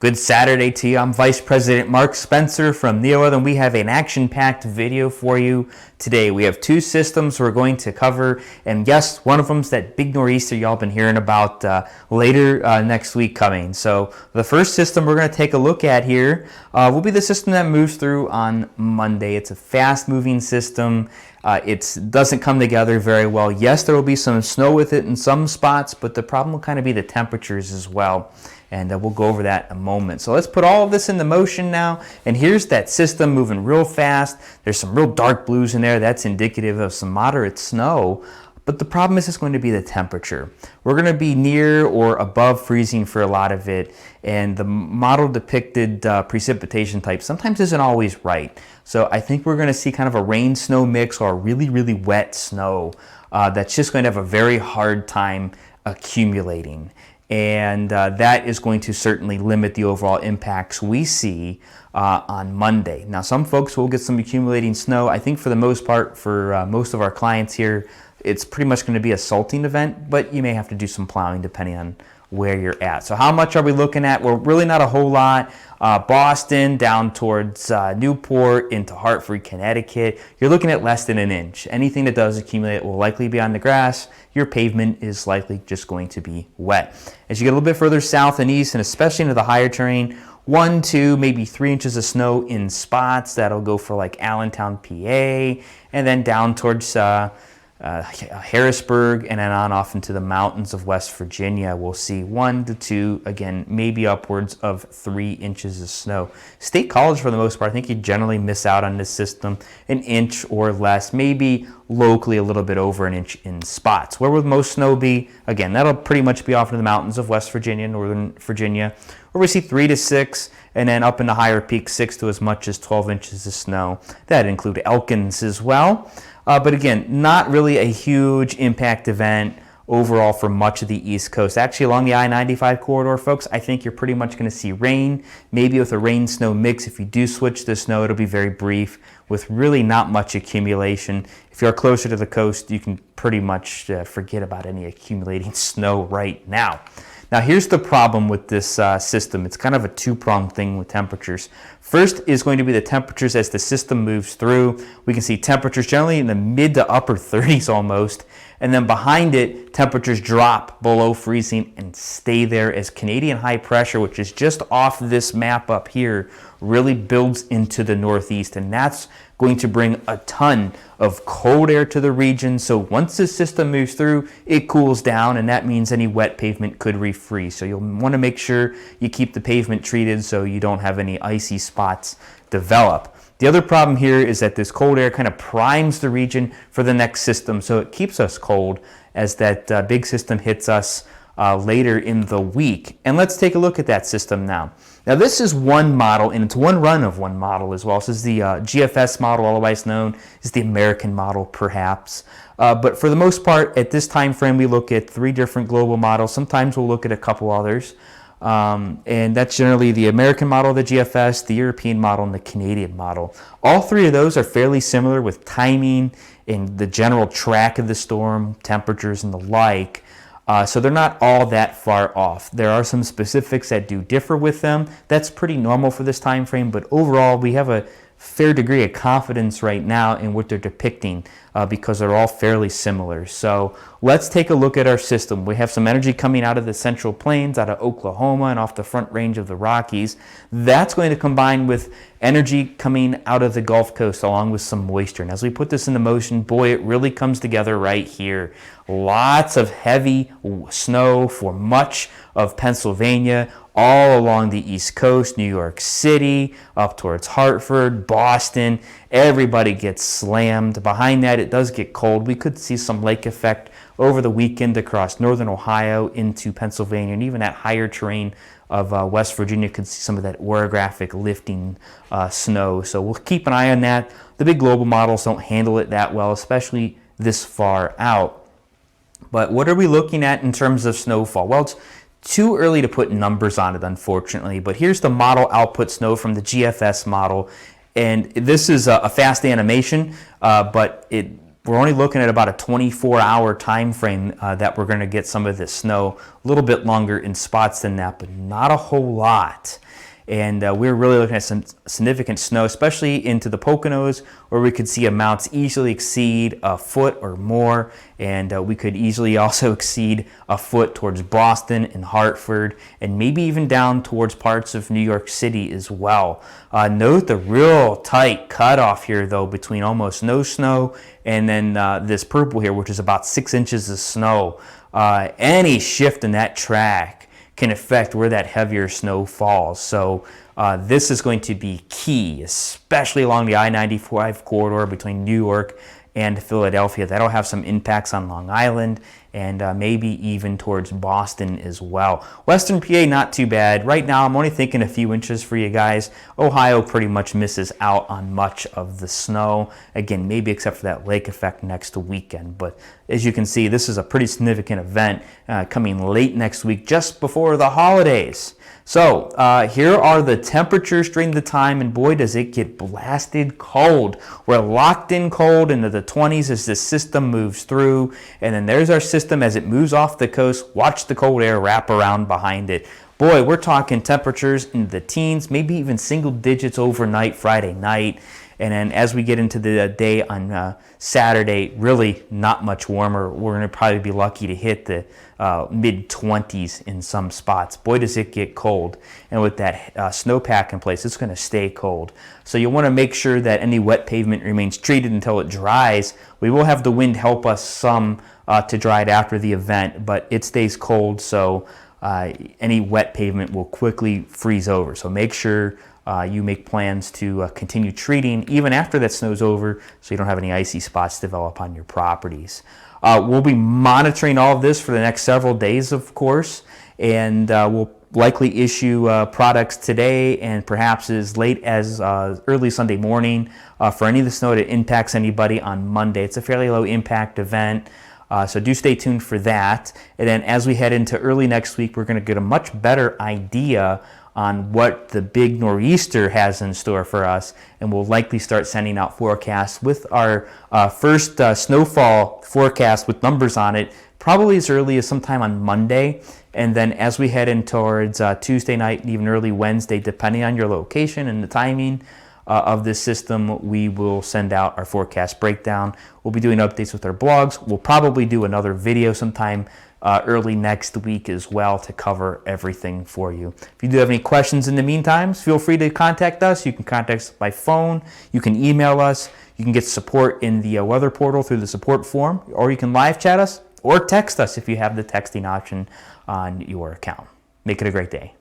Good Saturday to you. I'm Vice President Mark Spencer from NeoWeather, and we have an action-packed video for you today. We have two systems we're going to cover, and yes, one of them is that big nor'easter y'all been hearing about later next week coming. So the first system we're going to take a look at here will be the system that moves through on Monday. It's a fast-moving system. It doesn't come together very well. Yes, there will be some snow with it in some spots, but the problem will kind of be the temperatures as well. And we'll go over that in a moment. So let's put all of this into motion now. And here's that system moving real fast. There's some real dark blues in there. That's indicative of some moderate snow. But the problem is it's going to be the temperature. We're going to be near or above freezing for a lot of it. And the model depicted precipitation type sometimes isn't always right. So I think we're going to see kind of a rain-snow mix or a really, really wet snow that's just going to have a very hard time accumulating. And that is going to certainly limit the overall impacts we see on Monday. Now, some folks will get some accumulating snow. I think for the most part, for most of our clients here, it's pretty much going to be a salting event, but you may have to do some plowing depending on where you're at. So how much are we looking at? Well, really not a whole lot. Boston down towards Newport into Hartford, Connecticut, you're looking at less than an inch. Anything that does accumulate will likely be on the grass. Your pavement is likely just going to be wet. As you get a little bit further south and east, and especially into the higher terrain, 1, 2, maybe 3 inches of snow in spots. That'll go for like Allentown, PA, and then down towards Harrisburg, and then on off into the mountains of West Virginia. We'll see 1 to 2, again, maybe upwards of 3 inches of snow. State College, for the most part, I think you generally miss out on this system, an inch or less, maybe locally a little bit over an inch in spots. Where would most snow be? Again, that'll pretty much be off in the mountains of West Virginia, Northern Virginia, where we see 3 to 6, and then up in the higher peaks, 6 to as much as 12 inches of snow. That include Elkins as well. But again, not really a huge impact event overall for much of the East Coast. Actually, along the I-95 corridor, folks, I think you're pretty much going to see rain, maybe with a rain-snow mix. If you do switch the snow, it'll be very brief with really not much accumulation. If you're closer to the coast, you can pretty much forget about any accumulating snow right now. Now, here's the problem with this system. It's kind of a two-pronged thing with temperatures. First is going to be the temperatures as the system moves through. We can see temperatures generally in the mid to upper 30s almost. And then behind it, temperatures drop below freezing and stay there as Canadian high pressure, which is just off this map up here, really builds into the Northeast. And that's going to bring a ton of cold air to the region. So once this system moves through, it cools down, and that means any wet pavement could refreeze. So you'll want to make sure you keep the pavement treated so you don't have any icy spots develop. The other problem here is that this cold air kind of primes the region for the next system, so it keeps us cold as that big system hits us later in the week. And let's take a look at that system now. Now, this is one model, and it's one run of one model as well. This is the GFS model, otherwise known as the American model, perhaps. But for the most part, at this time frame, we look at 3 different global models. Sometimes we'll look at a couple others. And that's generally the American model, the GFS, the European model, and the Canadian model. All 3 of those are fairly similar with timing and the general track of the storm, temperatures, and the like. So they're not all that far off. There are some specifics that do differ with them. That's pretty normal for this time frame, but overall we have a fair degree of confidence right now in what they're depicting because they're all fairly similar. So let's take a look at our system. We have some energy coming out of the Central Plains, out of Oklahoma, and off the Front Range of the Rockies. That's going to combine with energy coming out of the Gulf Coast along with some moisture. And as we put this into motion, boy, it really comes together right here. Lots of heavy snow for much of Pennsylvania, all along the East Coast, New York City, up towards Hartford, Boston. Everybody gets slammed. Behind that, it does get cold. We could see some lake effect over the weekend across northern Ohio into Pennsylvania, and even that higher terrain of West Virginia could see some of that orographic lifting snow. So we'll keep an eye on that. The big global models don't handle it that well, especially this far out. But what are we looking at in terms of snowfall? Well, it's too early to put numbers on it, unfortunately, but here's the model output snow from the GFS model, and this is a fast animation, but we're only looking at about a 24-hour time frame that we're going to get some of this snow, a little bit longer in spots than that, but not a whole lot. And we're really looking at some significant snow, especially into the Poconos, where we could see amounts easily exceed a foot or more. And we could easily also exceed a foot towards Boston and Hartford, and maybe even down towards parts of New York City as well. Note the real tight cutoff here, though, between almost no snow and then this purple here, which is about 6 inches of snow. Any shift in that track can affect where that heavier snow falls. So this is going to be key, especially along the I-95 corridor between New York and Philadelphia. That'll have some impacts on Long Island and maybe even towards Boston as well. Western PA, not too bad. Right now, I'm only thinking a few inches for you guys. Ohio pretty much misses out on much of the snow. Again, maybe except for that lake effect next weekend. But as you can see, this is a pretty significant event coming late next week, just before the holidays. So here are the temperatures during the time, and boy, does it get blasted cold. We're locked in cold into the 20s as this system moves through, and then there's our system as it moves off the coast. Watch the cold air wrap around behind it. Boy, we're talking temperatures in the teens, maybe even single digits overnight Friday night. And then as we get into the day on Saturday, really not much warmer. We're going to probably be lucky to hit the mid-20s in some spots. Boy, does it get cold. And with that snowpack in place, it's going to stay cold. So you want to make sure that any wet pavement remains treated until it dries. We will have the wind help us some to dry it after the event, but it stays cold, so any wet pavement will quickly freeze over. So make sure you make plans to continue treating even after that snow's over, so you don't have any icy spots develop on your properties. We'll be monitoring all of this for the next several days, of course, and we'll likely issue products today and perhaps as late as early Sunday morning for any of the snow that impacts anybody on Monday. It's a fairly low impact event. So do stay tuned for that. And then as we head into early next week, we're going to get a much better idea on what the big nor'easter has in store for us, and we'll likely start sending out forecasts with our first snowfall forecast with numbers on it, probably as early as sometime on Monday. And then as we head in towards Tuesday night and even early Wednesday, depending on your location and the timing of this system, we will send out our forecast breakdown. We'll be doing updates with our blogs. We'll probably do another video sometime early next week as well to cover everything for you. If you do have any questions in the meantime, feel free to contact us. You can contact us by phone. You can email us. You can get support in the weather portal through the support form, or you can live chat us or text us if you have the texting option on your account. Make it a great day.